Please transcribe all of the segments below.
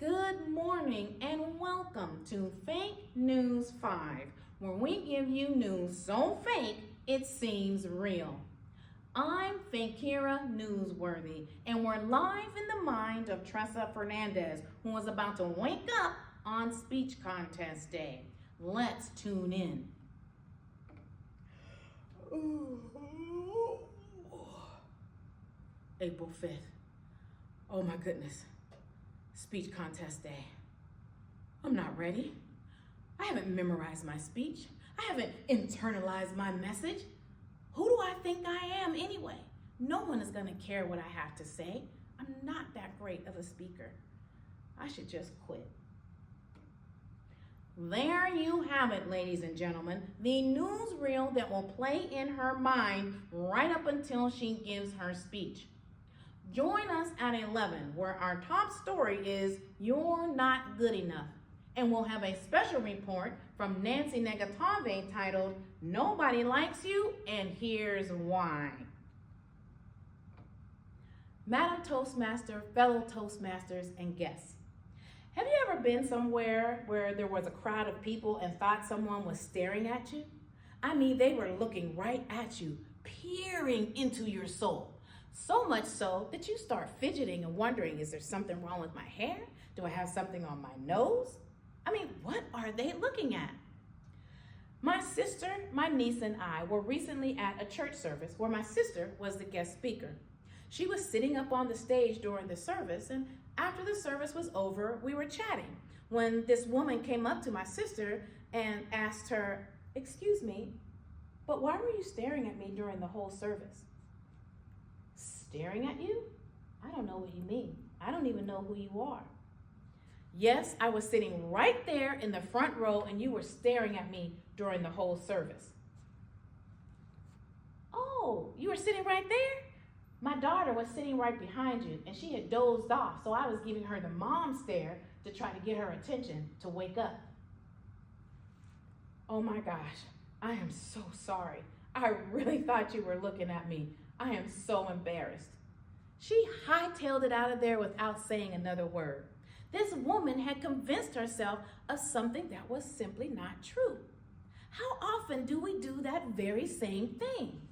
Good morning and welcome to Fake News 5, where we give you news so fake it seems real. I'm Fakira Newsworthy, and we're live in the mind of Tressa Fernandez, who was about to wake up on Speech Contest Day. Let's tune in. April 5th. Oh my goodness. Speech Contest Day. I'm not ready. I haven't memorized my speech. I haven't internalized my message. Who do I think I am anyway? No one is gonna care what I have to say. I'm not that great of a speaker. I should just quit. There you have it, ladies and gentlemen, the newsreel that will play in her mind right up until she gives her speech. Join us at 11, where our top story is You're Not Good Enough. And we'll have a special report from Nancy Negatave titled Nobody Likes You, and Here's Why. Madam Toastmaster, fellow Toastmasters, and guests. Have you ever been somewhere where there was a crowd of people and thought someone was staring at you? I mean, they were looking right at you, peering into your soul. So much so that you start fidgeting and wondering, is there something wrong with my hair? Do I have something on my nose? I mean, what are they looking at? My sister, my niece, and I were recently at a church service where my sister was the guest speaker. She was sitting up on the stage during the service, and after the service was over, we were chatting when this woman came up to my sister and asked her, "Excuse me, but why were you staring at me during the whole service?" Staring at you? I don't know what you mean. I don't even know who you are. Yes, I was sitting right there in the front row and you were staring at me during the whole service. Oh, you were sitting right there? My daughter was sitting right behind you and she had dozed off, so I was giving her the mom stare to try to get her attention to wake up. Oh my gosh, I am so sorry. I really thought you were looking at me. I am so embarrassed. She hightailed it out of there without saying another word. This woman had convinced herself of something that was simply not true. How often do we do that very same thing?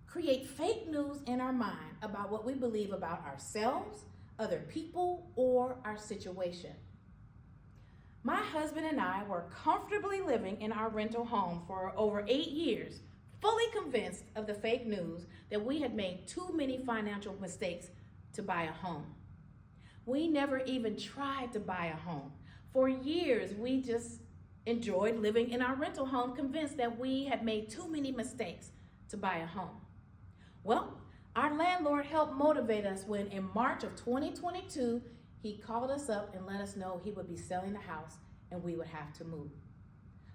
Create fake news in our mind about what we believe about ourselves, other people, or our situation. My husband and I were comfortably living in our rental home for over 8 years, fully convinced of the fake news that we had made too many financial mistakes to buy a home. We never even tried to buy a home. For years, we just enjoyed living in our rental home, convinced that we had made too many mistakes to buy a home. Well, our landlord helped motivate us when in March of 2022, he called us up and let us know he would be selling the house and we would have to move.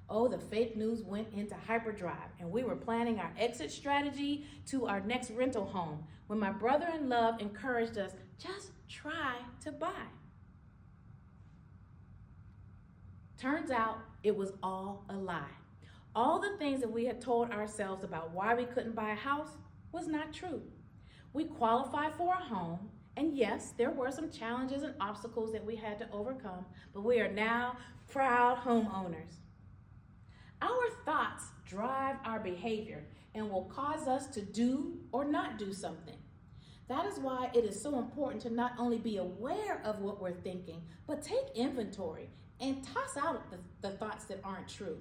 Oh, the fake news went into hyperdrive, and we were planning our exit strategy to our next rental home when my brother-in-law encouraged us, just try to buy. Turns out it was all a lie. All the things that we had told ourselves about why we couldn't buy a house was not true. We qualified for a home, and yes, there were some challenges and obstacles that we had to overcome, but we are now proud homeowners. Our thoughts drive our behavior and will cause us to do or not do something. That is why it is so important to not only be aware of what we're thinking, but take inventory and toss out the thoughts that aren't true.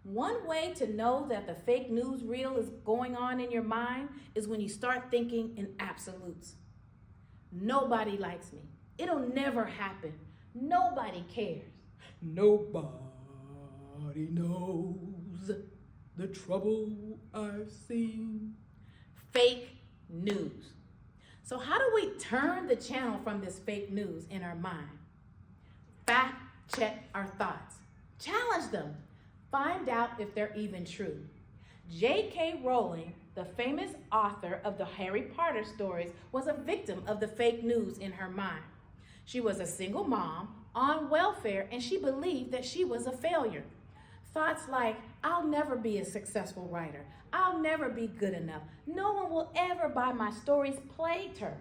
One way to know that the fake news reel is going on in your mind is when you start thinking in absolutes. Nobody likes me. It'll never happen. Nobody cares. Nobody knows the trouble I've seen. Fake news. So how do we turn the channel from this fake news in our mind? Fact check our thoughts. Challenge them. Find out if they're even true. J.K. Rowling, the famous author of the Harry Potter stories, was a victim of the fake news in her mind. She was a single mom on welfare and she believed that she was a failure. Thoughts like, I'll never be a successful writer. I'll never be good enough. No one will ever buy my stories plagued her.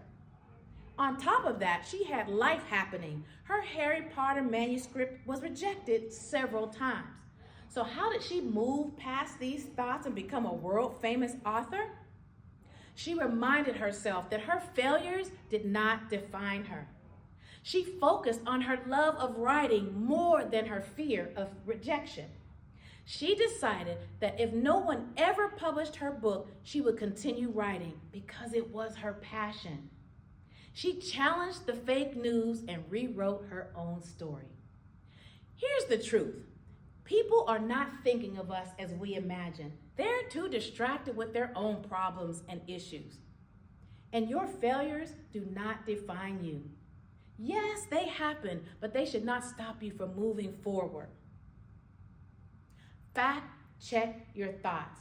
On top of that, she had life happening. Her Harry Potter manuscript was rejected several times. So how did she move past these thoughts and become a world-famous author? She reminded herself that her failures did not define her. She focused on her love of writing more than her fear of rejection. She decided that if no one ever published her book, she would continue writing because it was her passion. She challenged the fake news and rewrote her own story. Here's the truth. People are not thinking of us as we imagine. They're too distracted with their own problems and issues. And your failures do not define you. Yes, they happen, but they should not stop you from moving forward. Fact check your thoughts.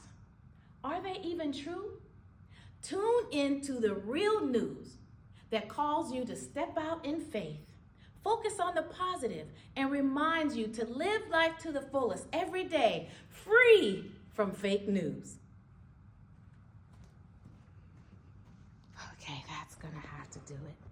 Are they even true? Tune into the real news that calls you to step out in faith. Focus on the positive and reminds you to live life to the fullest every day, free from fake news. Okay, that's gonna have to do it.